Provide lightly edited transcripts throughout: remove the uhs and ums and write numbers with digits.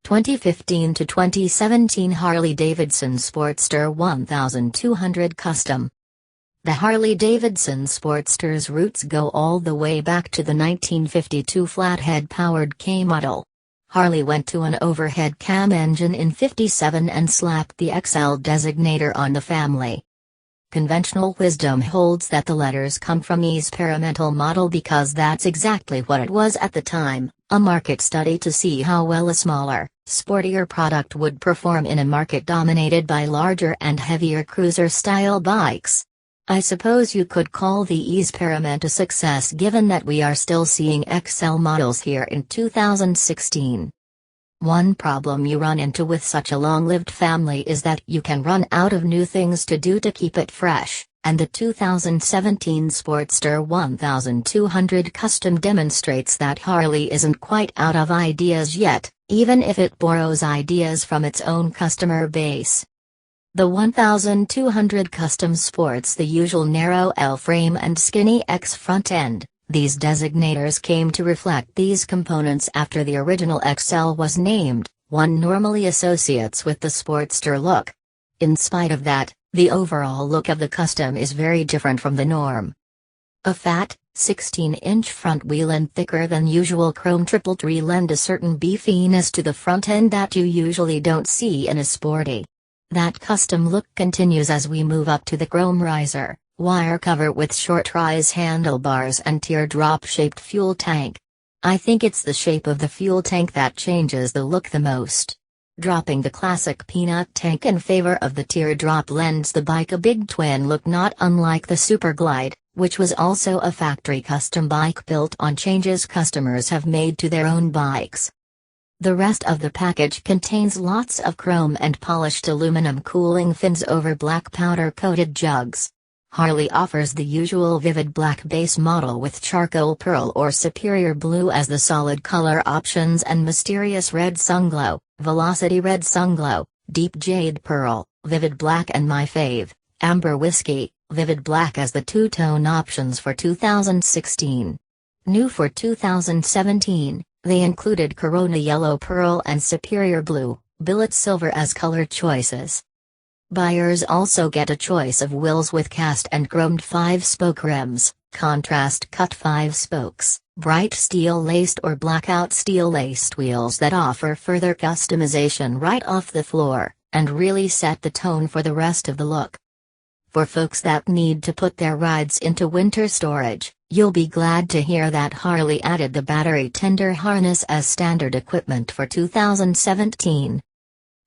2015 to 2017 Harley-Davidson Sportster 1200 Custom. The Harley-Davidson Sportster's roots go all the way back to the 1952 flathead-powered K model. Harley went to an overhead cam engine in '57 and slapped the XL designator on the family. Conventional wisdom holds that the letters come from E's experimental model because that's exactly what it was at the time, a market study to see how well a smaller, sportier product would perform in a market dominated by larger and heavier cruiser-style bikes. I suppose you could call the E experiment a success given that we are still seeing XL models here in 2016. One problem you run into with such a long-lived family is that you can run out of new things to do to keep it fresh, and the 2017 Sportster 1200 Custom demonstrates that Harley isn't quite out of ideas yet, even if it borrows ideas from its own customer base. The 1200 Custom sports the usual narrow L frame and skinny X front end. These designators came to reflect these components after the original XL was named, one normally associates with the Sportster look. In spite of that, the overall look of the Custom is very different from the norm. A fat, 16-inch front wheel and thicker than usual chrome triple tree lend a certain beefiness to the front end that you usually don't see in a sporty. That Custom look continues as we move up to the chrome riser, wire cover with short rise handlebars and teardrop-shaped fuel tank. I think it's the shape of the fuel tank that changes the look the most. Dropping the classic peanut tank in favor of the teardrop lends the bike a big twin look not unlike the Superglide, which was also a factory custom bike built on changes customers have made to their own bikes. The rest of the package contains lots of chrome and polished aluminum cooling fins over black powder-coated jugs. Harley offers the usual vivid black base model with charcoal pearl or superior blue as the solid color options and mysterious red sunglow, velocity red sunglow, deep jade pearl, vivid black and my fave, amber whiskey, vivid black as the two-tone options for 2016. New for 2017, they included Corona yellow pearl and superior blue, billet silver as color choices. Buyers also get a choice of wheels with cast and chromed 5-spoke rims, contrast cut 5 spokes, bright steel-laced or blackout steel-laced wheels that offer further customization right off the floor, and really set the tone for the rest of the look. For folks that need to put their rides into winter storage, you'll be glad to hear that Harley added the battery tender harness as standard equipment for 2017.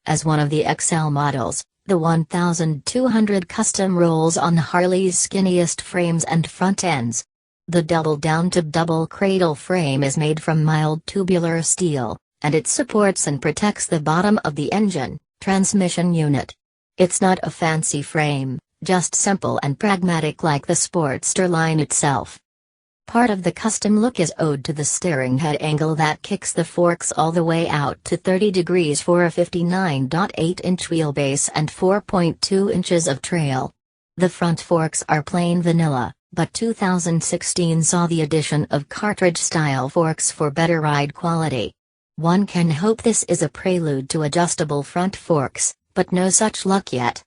As one of the XL models, the 1200 Custom rolls on Harley's skinniest frames and front ends. The double cradle frame is made from mild tubular steel, and it supports and protects the bottom of the engine, transmission unit. It's not a fancy frame, just simple and pragmatic like the Sportster line itself. Part of the Custom look is owed to the steering head angle that kicks the forks all the way out to 30 degrees for a 59.8-inch wheelbase and 4.2 inches of trail. The front forks are plain vanilla, but 2016 saw the addition of cartridge-style forks for better ride quality. One can hope this is a prelude to adjustable front forks, but no such luck yet.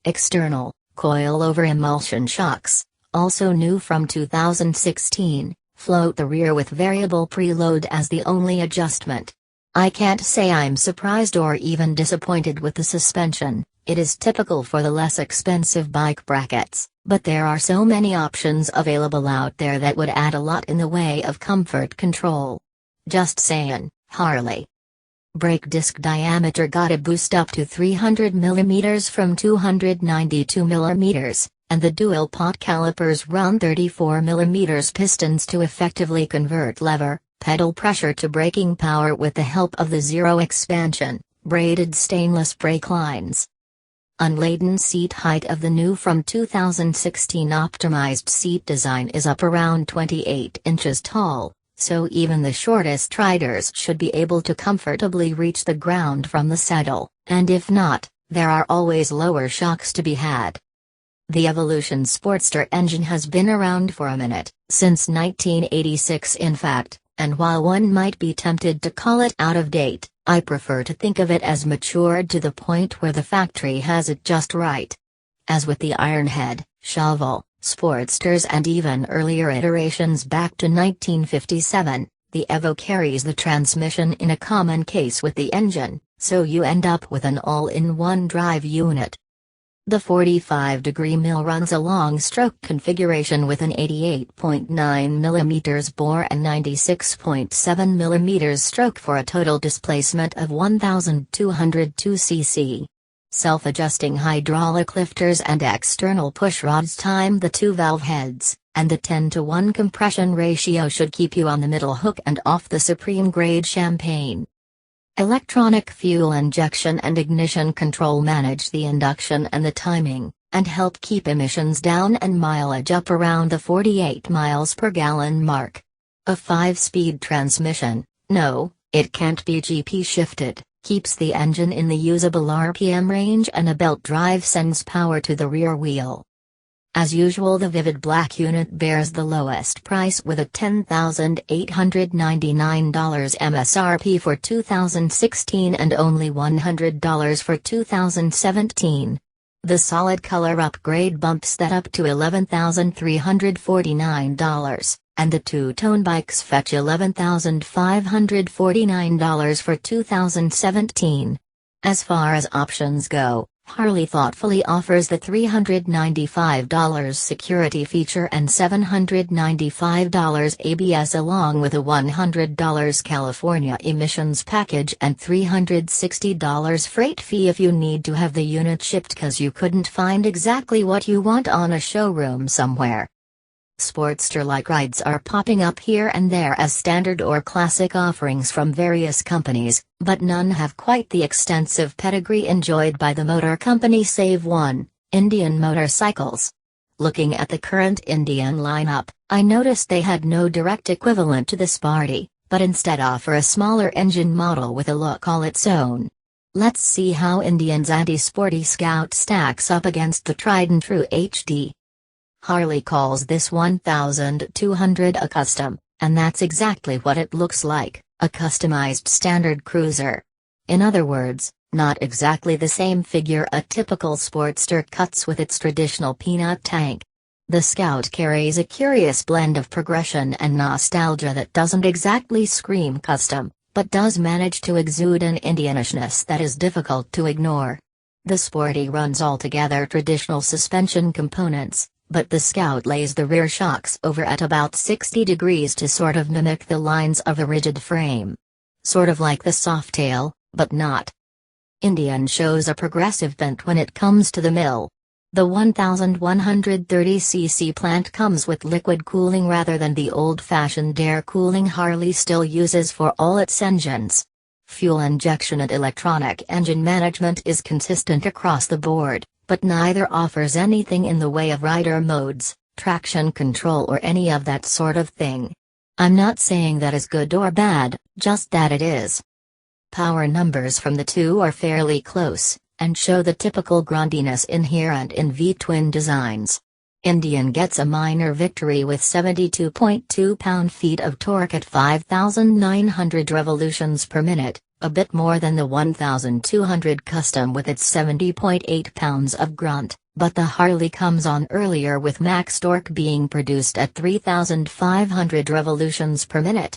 External, coil-over emulsion shocks, also new from 2016, float the rear with variable preload as the only adjustment. I can't say I'm surprised or even disappointed with the suspension, it is typical for the less expensive bike brackets, but there are so many options available out there that would add a lot in the way of comfort control. Just sayin', Harley. Brake disc diameter got a boost up to 300 mm from 292 mm. And the dual pot calipers run 34 mm pistons to effectively convert lever, pedal pressure to braking power with the help of the zero expansion, braided stainless brake lines. Unladen seat height of the new from 2016 optimized seat design is up around 28 inches tall, so even the shortest riders should be able to comfortably reach the ground from the saddle, and if not, there are always lower shocks to be had. The Evolution Sportster engine has been around for a minute, since 1986 in fact, and while one might be tempted to call it out of date, I prefer to think of it as matured to the point where the factory has it just right. As with the Ironhead, Shovel, Sportsters and even earlier iterations back to 1957, the Evo carries the transmission in a common case with the engine, so you end up with an all-in-one drive unit. The 45-degree mill runs a long-stroke configuration with an 88.9 mm bore and 96.7 mm stroke for a total displacement of 1,202 cc. Self-adjusting hydraulic lifters and external pushrods time the two valve heads, and the 10-to-1 compression ratio should keep you on the middle hook and off the supreme-grade champagne. Electronic fuel injection and ignition control manage the induction and the timing, and help keep emissions down and mileage up around the 48 miles per gallon mark. A 5-speed transmission, no, it can't be GP shifted, keeps the engine in the usable RPM range, and a belt drive sends power to the rear wheel. As usual, the Vivid Black unit bears the lowest price with a $10,899 MSRP for 2016 and only $100 for 2017. The solid color upgrade bumps that up to $11,349, and the two-tone bikes fetch $11,549 for 2017. As far as options go, Harley thoughtfully offers the $395 security feature and $795 ABS along with a $100 California emissions package and $360 freight fee if you need to have the unit shipped cause you couldn't find exactly what you want on a showroom somewhere. Sportster-like rides are popping up here and there as standard or classic offerings from various companies, but none have quite the extensive pedigree enjoyed by the motor company save one, Indian Motorcycles. Looking at the current Indian lineup, I noticed they had no direct equivalent to the Sparty, but instead offer a smaller engine model with a look all its own. Let's see how Indian's anti-sporty Scout stacks up against the tried and true HD. Harley calls this 1200 a custom, and that's exactly what it looks like, a customized standard cruiser. In other words, not exactly the same figure a typical Sportster cuts with its traditional peanut tank. The Scout carries a curious blend of progression and nostalgia that doesn't exactly scream custom, but does manage to exude an Indianishness that is difficult to ignore. The Sporty runs altogether traditional suspension components, but the Scout lays the rear shocks over at about 60 degrees to sort of mimic the lines of a rigid frame. Sort of like the Softail, but not. Indian shows a progressive bent when it comes to the mill. The 1130cc plant comes with liquid cooling rather than the old-fashioned air cooling Harley still uses for all its engines. Fuel injection and electronic engine management is consistent across the board, but neither offers anything in the way of rider modes, traction control or any of that sort of thing. I'm not saying that is good or bad, just that it is. Power numbers from the two are fairly close, and show the typical gruntiness inherent in V-twin designs. Indian gets a minor victory with 72.2 pound-feet of torque at 5,900 revolutions per minute, a bit more than the 1,200 custom with its 70.8 pounds of grunt, but the Harley comes on earlier with max torque being produced at 3,500 revolutions per minute.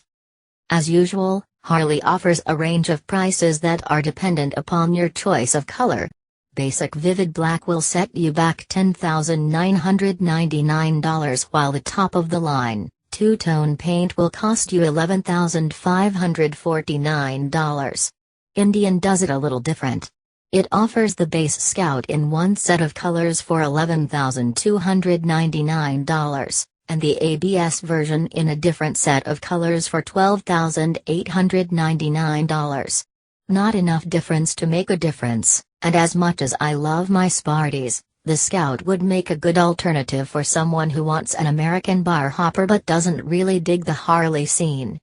As usual, Harley offers a range of prices that are dependent upon your choice of color. Basic Vivid Black will set you back $10,999 while the top of the line, two-tone paint will cost you $11,549. Indian does it a little different. It offers the base Scout in one set of colors for $11,299, and the ABS version in a different set of colors for $12,899. Not enough difference to make a difference, and as much as I love my Sparties, the Scout would make a good alternative for someone who wants an American bar hopper but doesn't really dig the Harley scene.